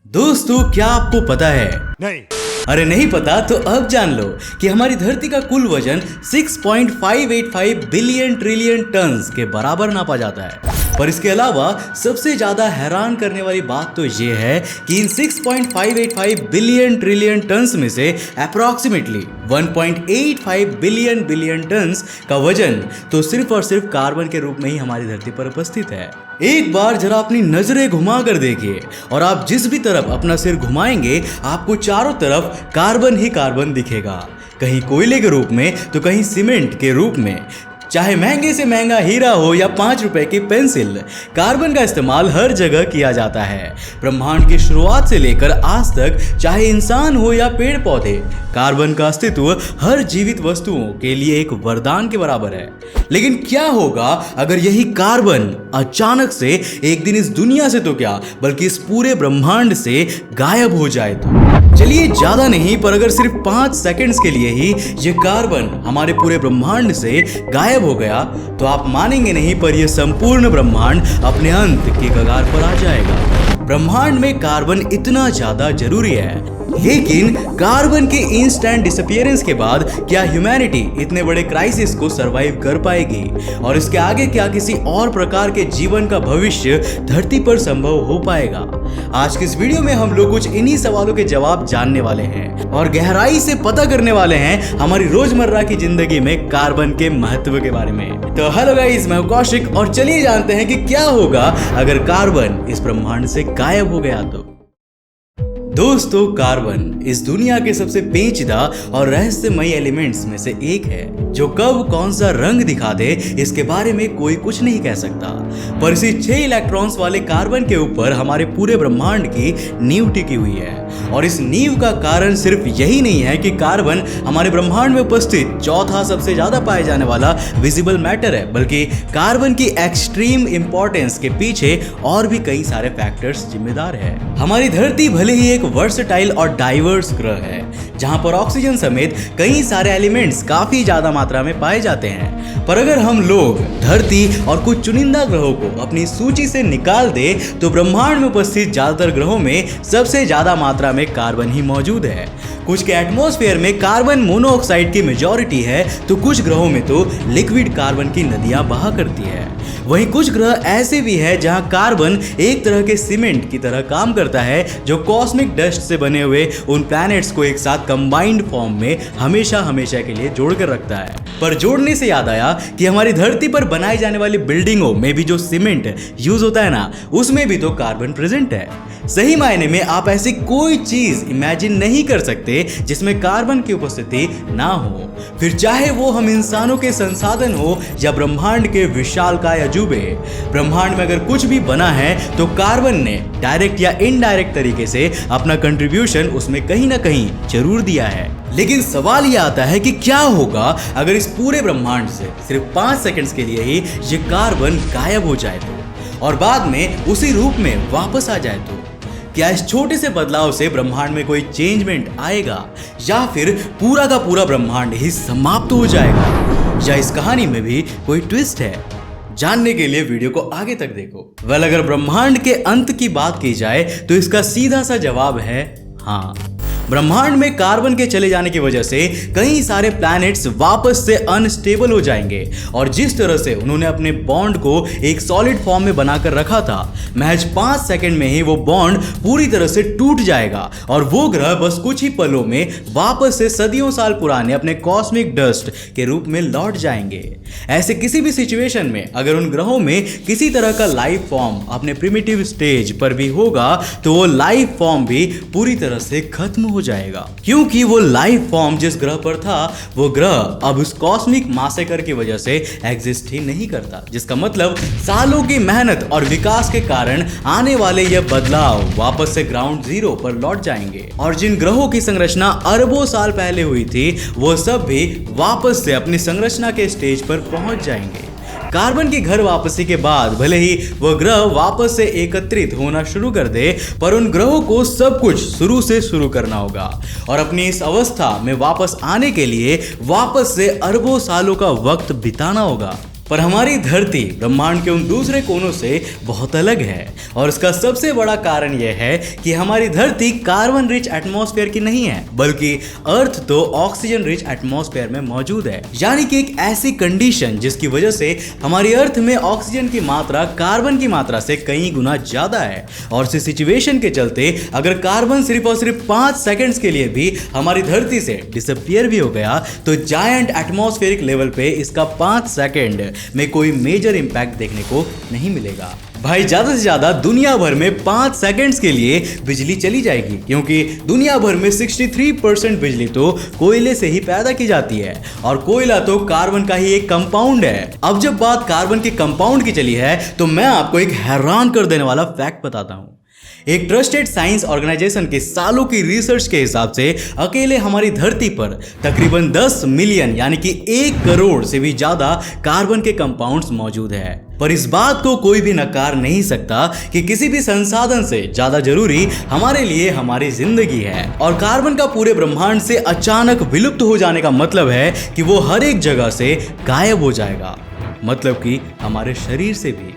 दोस्तों, क्या आपको पता है? नहीं। अरे नहीं पता तो अब जान लो कि हमारी धरती का कुल वजन 6.585 बिलियन ट्रिलियन टन्स के बराबर नापा जाता है। पर इसके अलावा सबसे ज्यादा हैरान करने वाली बात तो ये है कि इन 6.585 बिलियन ट्रिलियन टन्स में से अप्रॉक्सीमेटली 1.85 बिलियन टन्स का वजन तो सिर्फ और सिर्फ कार्बन के रूप में ही हमारी धरती पर उपस्थित है। एक बार जरा अपनी नजरें घुमा कर देखिए और आप जिस भी तरफ अपना सिर घुमाएंगे आपको चारों तरफ कार्बन ही कार्बन दिखेगा, कहीं कोयले के रूप में तो कहीं सीमेंट के रूप में। चाहे महंगे से महंगा हीरा हो या 5 रुपए की पेंसिल, कार्बन का इस्तेमाल हर जगह किया जाता है। ब्रह्मांड की शुरुआत से लेकर आज तक, चाहे इंसान हो या पेड़ पौधे, कार्बन का अस्तित्व हर जीवित वस्तुओं के लिए एक वरदान के बराबर है। लेकिन क्या होगा अगर यही कार्बन अचानक से एक दिन इस दुनिया से तो क्या बल्कि इस पूरे ब्रह्मांड से गायब हो जाए तो? चलिए, ज्यादा नहीं पर अगर सिर्फ 5 सेकंड्स के लिए ही ये कार्बन हमारे पूरे ब्रह्मांड से गायब हो गया तो आप मानेंगे नहीं पर यह संपूर्ण ब्रह्मांड अपने अंत के कगार पर आ जाएगा। ब्रह्मांड में कार्बन इतना ज्यादा जरूरी है, लेकिन कार्बन के इंस्टेंट डिसअपीयरेंस के बाद क्या ह्यूमैनिटी इतने बड़े क्राइसिस को सरवाइव कर पाएगी? और इसके आगे क्या किसी और प्रकार के जीवन का भविष्य धरती पर संभव हो पाएगा? आज की इस वीडियो में हम लोग कुछ इन्हीं सवालों के जवाब जानने वाले हैं और गहराई से पता करने वाले हैं हमारी रोजमर्रा की जिंदगी में कार्बन के महत्व के बारे में। तो हेलो गाइस, मैं हूं कौशिक और चलिए जानते हैं कि क्या होगा अगर कार्बन इस ब्रह्मांड से गायब हो गया तो। दोस्तों, कार्बन इस दुनिया के सबसे पेचीदा और रहस्यमयी एलिमेंट्स में से एक है जो कब कौन सा रंग दिखा दे इसके बारे में कोई कुछ नहीं कह सकता। पर इसी 6 इलेक्ट्रॉन्स वाले कार्बन के ऊपर हमारे पूरे ब्रह्मांड की नींव टिकी हुई है। और इस नींव का कारण सिर्फ यही नहीं है कि कार्बन हमारे ब्रह्मांड में उपस्थित चौथा सबसे ज्यादा पाए जाने वाला विजिबल मैटर है, बल्कि कार्बन की एक्सट्रीम इंपॉर्टेंस के पीछे और भी कई सारे फैक्टर्स जिम्मेदार है। हमारी धरती भले ही एक वर्सेटाइल और डाइवर्स ग्रह है जहां पर ऑक्सीजन समेत कई सारे एलिमेंट्स काफी ज्यादा मात्रा में पाए जाते हैं, पर अगर हम लोग धरती और कुछ चुनिंदा ग्रहों को अपनी सूची से निकाल दे तो ब्रह्मांड में उपस्थित ज्यादातर ग्रहों में सबसे ज्यादा मात्रा में कार्बन ही मौजूद है। कुछ के एटमॉस्फेयर में कार्बन मोनोऑक्साइड की मेजॉरिटी है तो कुछ ग्रहों में तो लिक्विड कार्बन की नदियां बहा करती है। वहीं कुछ ग्रह ऐसे भी है जहां कार्बन एक तरह के सीमेंट की तरह काम करता है जो कॉस्मिक डस्ट से बने हुए उन प्लैनेट्स को एक साथ कंबाइंड फॉर्म में हमेशा हमेशा के लिए जोड़कर रखता है। पर जोड़ने से याद आया कि हमारी धरती पर बनाई जाने वाली बिल्डिंगों में भी जो सीमेंट यूज होता है ना, उसमें भी तो कार्बन प्रेजेंट है। सही मायने में आप ऐसी कोई चीज इमेजिन नहीं कर सकते जिसमें कार्बन की उपस्थिति ना हो, फिर चाहे वो हम इंसानों के संसाधन हो या ब्रह्मांड के विशालकाय अजूबे। ब्रह्मांड में अगर कुछ भी बना है तो कार्बन ने डायरेक्ट या इनडायरेक्ट तरीके से अपना कंट्रीब्यूशन उसमें कहीं ना कहीं जरूर दिया है। लेकिन सवाल यह आता है कि क्या होगा अगर इस पूरे ब्रह्मांड से सिर्फ 5 सेकंड्स के लिए ही ये कार्बन गायब हो जाए तो, और बाद में उसी रूप में वापस आ जाए तो? क्या इस छोटे से बदलाव से ब्रह्मांड में कोई चेंजमेंट आएगा या फिर पूरा का पूरा ब्रह्मांड ही समाप्त हो जाएगा? या इस कहानी में भी कोई ट्विस्ट है? जानने के लिए वीडियो को आगे तक देखो। अगर ब्रह्मांड के अंत की बात की जाए तो इसका सीधा सा जवाब है हाँ। ब्रह्मांड में कार्बन के चले जाने की वजह से कई सारे प्लैनेट्स वापस से अनस्टेबल हो जाएंगे और जिस तरह से उन्होंने अपने बॉन्ड को एक सॉलिड फॉर्म में बनाकर रखा था, महज 5 सेकंड में ही वो बॉन्ड पूरी तरह से टूट जाएगा और वो ग्रह बस कुछ ही पलों में वापस से सदियों साल पुराने अपने कॉस्मिक डस्ट के रूप में लौट जाएंगे। ऐसे किसी भी सिचुएशन में अगर उन ग्रहों में किसी तरह का लाइफ फॉर्म अपने प्रिमिटिव स्टेज पर भी होगा तो वो लाइफ फॉर्म भी पूरी तरह से खत्म हो जाएगा, क्योंकि वो लाइफ फॉर्म जिस ग्रह पर था वो ग्रह अब उस कॉस्मिक मैसेकर की वजह से एग्जिस्ट ही नहीं करता, जिसका मतलब सालों की मेहनत और विकास के कारण आने वाले ये बदलाव वापस से ग्राउंड जीरो पर लौट जाएंगे और जिन ग्रहों की संरचना अरबों साल पहले हुई थी वो सब भी वापस से अपनी संरचना के स्टेज पर पहुंच जाएंगे। कार्बन की घर वापसी के बाद भले ही वह ग्रह वापस से एकत्रित होना शुरू कर दे, पर उन ग्रहों को सब कुछ शुरू से शुरू करना होगा और अपनी इस अवस्था में वापस आने के लिए वापस से अरबों सालों का वक्त बिताना होगा। पर हमारी धरती ब्रह्मांड के उन दूसरे कोनों से बहुत अलग है और इसका सबसे बड़ा कारण यह है कि हमारी धरती कार्बन रिच एटमॉस्फेयर की नहीं है, बल्कि अर्थ तो ऑक्सीजन रिच एटमॉस्फेयर में मौजूद है। यानी कि एक ऐसी कंडीशन जिसकी वजह से हमारी अर्थ में ऑक्सीजन की मात्रा कार्बन की मात्रा से कई गुना ज्यादा है। और इस सिचुएशन के चलते अगर कार्बन सिर्फ और सिर्फ 5 सेकंड्स के लिए भी हमारी धरती से डिसअपियर भी हो गया तो जायंट एटमॉस्फेरिक लेवल पे इसका 5 सेकंड में कोई मेजर इंपैक्ट देखने को नहीं मिलेगा। भाई ज्यादा से ज्यादा दुनिया भर में 5 सेकंड्स के लिए बिजली चली जाएगी, क्योंकि दुनिया भर में 63% बिजली तो कोयले से ही पैदा की जाती है और कोयला तो कार्बन का ही एक कंपाउंड है। अब जब बात कार्बन के कंपाउंड की चली है तो मैं आपको एक हैरान कर देने वाला फैक्ट बताता हूं। एक ट्रस्टेड साइंस ऑर्गेनाइजेशन के सालों की रिसर्च के हिसाब से अकेले हमारी धरती पर तकरीबन 10 मिलियन यानी कि 1 करोड़ से भी ज्यादा कार्बन के कंपाउंड्स मौजूद है। पर इस बात को कोई भी नकार नहीं सकता कि किसी भी संसाधन से ज्यादा जरूरी हमारे लिए हमारी जिंदगी है। और कार्बन का पूरे ब्रह्मांड से अचानक विलुप्त हो जाने का मतलब है कि वो हर एक जगह से गायब हो जाएगा, मतलब कि हमारे शरीर से भी।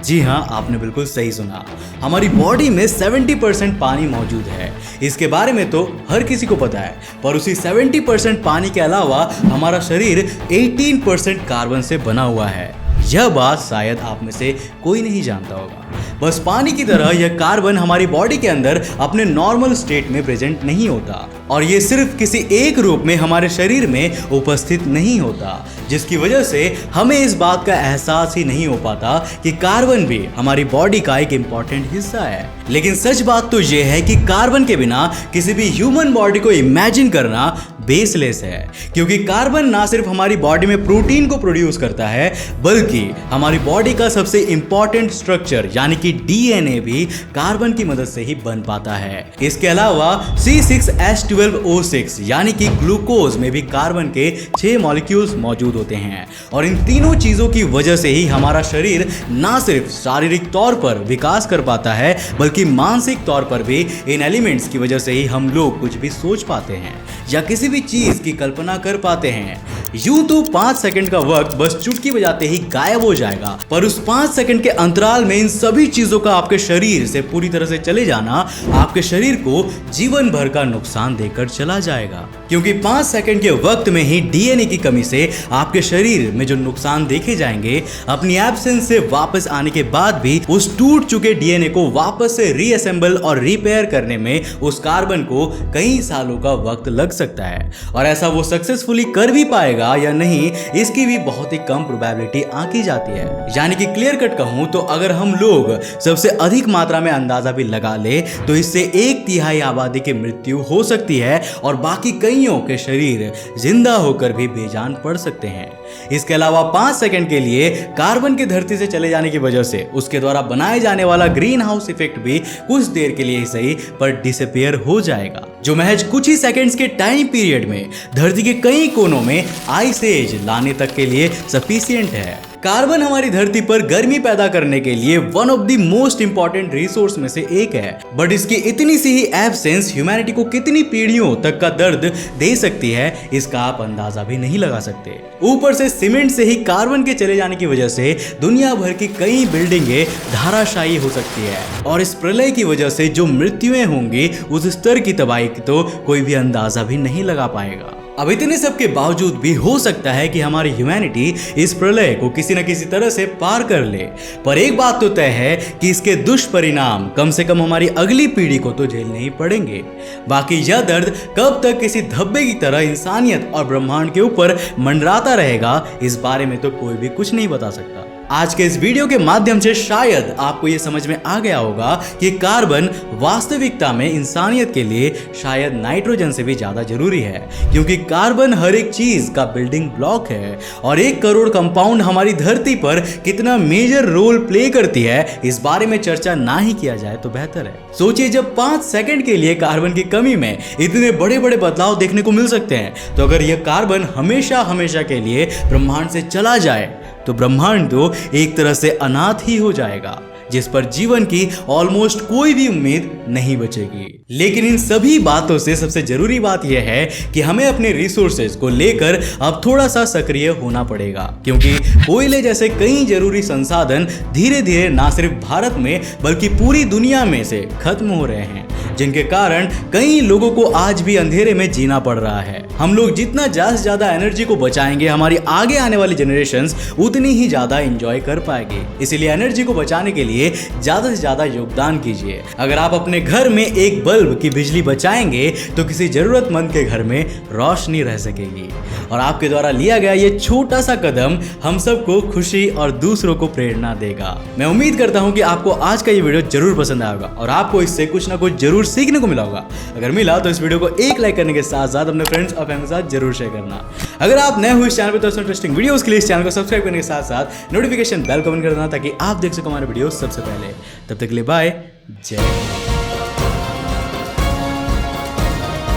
जी हाँ, आपने बिल्कुल सही सुना। हमारी बॉडी में 70% पानी मौजूद है। इसके बारे में तो हर किसी को पता है, पर उसी 70% पानी के अलावा हमारा शरीर 18% कार्बन से बना हुआ है। यह बात शायद आप में से कोई नहीं जानता होगा। बस पानी की तरह यह कार्बन हमारी बॉडी के अंदर अपने नॉर्मल स्टेट में प्रेजेंट नहीं होता और ये सिर्फ किसी एक रूप में हमारे शरीर में उपस्थित नहीं होता, जिसकी वजह से हमें इस बात का एहसास ही नहीं हो पाता कि कार्बन भी हमारी बॉडी का एक इंपॉर्टेंट हिस्सा है। लेकिन सच बात तो यह है कि कार्बन के बिना किसी भी ह्यूमन बॉडी को इमेजिन करना बेसलेस है, क्योंकि कार्बन ना सिर्फ हमारी बॉडी में प्रोटीन को प्रोड्यूस करता है, बल्कि हमारी बॉडी का सबसे इंपॉर्टेंट स्ट्रक्चर यानी कि डीएनए भी कार्बन की मदद से ही बन पाता है। इसके अलावा C6H12O6 यानी कि ग्लूकोज में भी कार्बन के 6 मॉलिक्यूल्स मौजूद होते हैं और इन तीनों चीजों की वजह से ही हमारा शरीर ना सिर्फ शारीरिक तौर पर विकास कर पाता है, बल्कि मानसिक तौर पर भी इन एलिमेंट्स की वजह से ही हम लोग कुछ भी सोच पाते हैं या किसी भी चीज की कल्पना कर पाते हैं। यूं तो 5 सेकंड का वक्त बस चुटकी बजाते ही गायब हो जाएगा, पर उस 5 सेकंड के अंतराल में इन सभी चीजों का आपके शरीर से पूरी तरह से चले जाना आपके शरीर को जीवन भर का नुकसान देकर चला जाएगा, क्योंकि 5 सेकंड के वक्त में ही डीएनए की कमी से आपके शरीर में जो नुकसान देखे जाएंगे, अपनी एब्सेंस से वापस आने के बाद भी उस टूट चुके डीएनए को वापस से रीअसेंबल और रिपेयर करने में उस कार्बन को कई सालों का वक्त लग सकता है। और ऐसा वो सक्सेसफुली कर भी पाएगा या नहीं, इसकी भी बहुत ही कम प्रोबेबिलिटी आंकी जाती है। यानी कि क्लियर कट कहूं तो अगर हम लोग सबसे अधिक मात्रा में अंदाजा भी लगा ले तो इससे 1/3 आबादी की मृत्यु हो सकती है और बाकी कईयों के शरीर जिंदा होकर भी बेजान पड़ सकते हैं। इसके अलावा 5 सेकंड के लिए कार्बन की धरती से चले जाने की वजह से उसके द्वारा बनाए जाने वाला ग्रीन हाउस इफेक्ट भी कुछ देर के लिए ही सही पर डिसअपियर हो जाएगा, जो महज कुछ ही सेकंड्स के टाइम पीरियड में धरती के कई कोनों में आइस एज लाने तक के लिए सफिशिएंट है। कार्बन हमारी धरती पर गर्मी पैदा करने के लिए one of the most important resource में से एक है, बट इसकी इतनी सी ही एब्सेंस ह्यूमैनिटी को कितनी पीढ़ियों तक का दर्द दे सकती है, इसका आप अंदाजा भी नहीं लगा सकते। ऊपर से सीमेंट से ही कार्बन के चले जाने की वजह से दुनिया भर की कई बिल्डिंगें धाराशायी हो सकती है और इस प्रलय की वजह से जो मृत्युएं होंगी उस स्तर की तबाही की तो कोई भी अंदाजा भी नहीं लगा पाएगा। अब इतने सब के बावजूद भी हो सकता है कि हमारी ह्यूमैनिटी इस प्रलय को किसी न किसी तरह से पार कर ले, पर एक बात तो तय है कि इसके दुष्परिणाम कम से कम हमारी अगली पीढ़ी को तो झेलने ही पड़ेंगे। बाकी यह दर्द कब तक किसी धब्बे की तरह इंसानियत और ब्रह्मांड के ऊपर मंडराता रहेगा, इस बारे में तो कोई भी कुछ नहीं बता सकता। आज के इस वीडियो के माध्यम से शायद आपको यह समझ में आ गया होगा कि कार्बन वास्तविकता में इंसानियत के लिए शायद नाइट्रोजन से भी ज्यादा जरूरी है, क्योंकि कार्बन हर एक चीज का बिल्डिंग ब्लॉक है और 1 करोड़ कंपाउंड हमारी धरती पर कितना मेजर रोल प्ले करती है, इस बारे में चर्चा ना ही किया जाए तो बेहतर है। सोचिए, जब 5 सेकंड के लिए कार्बन की कमी में इतने बड़े बड़े बदलाव देखने को मिल सकते हैं, तो अगर यह कार्बन हमेशा हमेशा के लिए ब्रह्मांड से चला जाए तो ब्रह्मांड तो एक तरह से अनाथ ही हो जाएगा, जिस पर जीवन की ऑलमोस्ट कोई भी उम्मीद नहीं बचेगी। लेकिन इन सभी बातों से सबसे जरूरी बात यह है कि हमें अपने रिसोर्सेज को लेकर अब थोड़ा सा सक्रिय होना पड़ेगा, क्योंकि कोयले जैसे कई जरूरी संसाधन धीरे धीरे ना सिर्फ भारत में बल्कि पूरी दुनिया में से खत्म हो रहे हैं, जिनके कारण कई लोगों को आज भी अंधेरे में जीना पड़ रहा है। हम लोग जितना ज्यादा से ज्यादा एनर्जी को बचाएंगे, हमारी आगे आने वाली जनरेशंस उतनी ही ज्यादा एंजॉय कर पाएगी। इसीलिए एनर्जी को बचाने के लिए ज्यादा से ज्यादा योगदान कीजिए। अगर आप अपने घर में एक बल्ब की बिजली बचाएंगे तो किसी जरूरतमंद के घर में रोशनी रह सकेगी। और आपके द्वारा लिया गया ये छोटा सा कदम हम सबको खुशी और दूसरों को प्रेरणा देगा। मैं उम्मीद करता हूं कि आपको आज का ये वीडियो जरूर पसंद आएगा और आपको इससे कुछ ना कुछ जरूर सीखने को मिला होगा। अगर मिला तो इस वीडियो को एक लाइक करने के साथ साथ अपने फ्रेंड्स और फैमिली के साथ जरूर शेयर करना। अगर आप नए हुए इस चैनल पर तो इंटरेस्टिंग वीडियोस के लिए इस चैनल को सब्सक्राइब करने के साथ साथ नोटिफिकेशन बेल को ऑन कर देना ताकि आप देख सको हमारे वीडियो सबसे पहले। तब तक के लिए बाय, जय हिंद।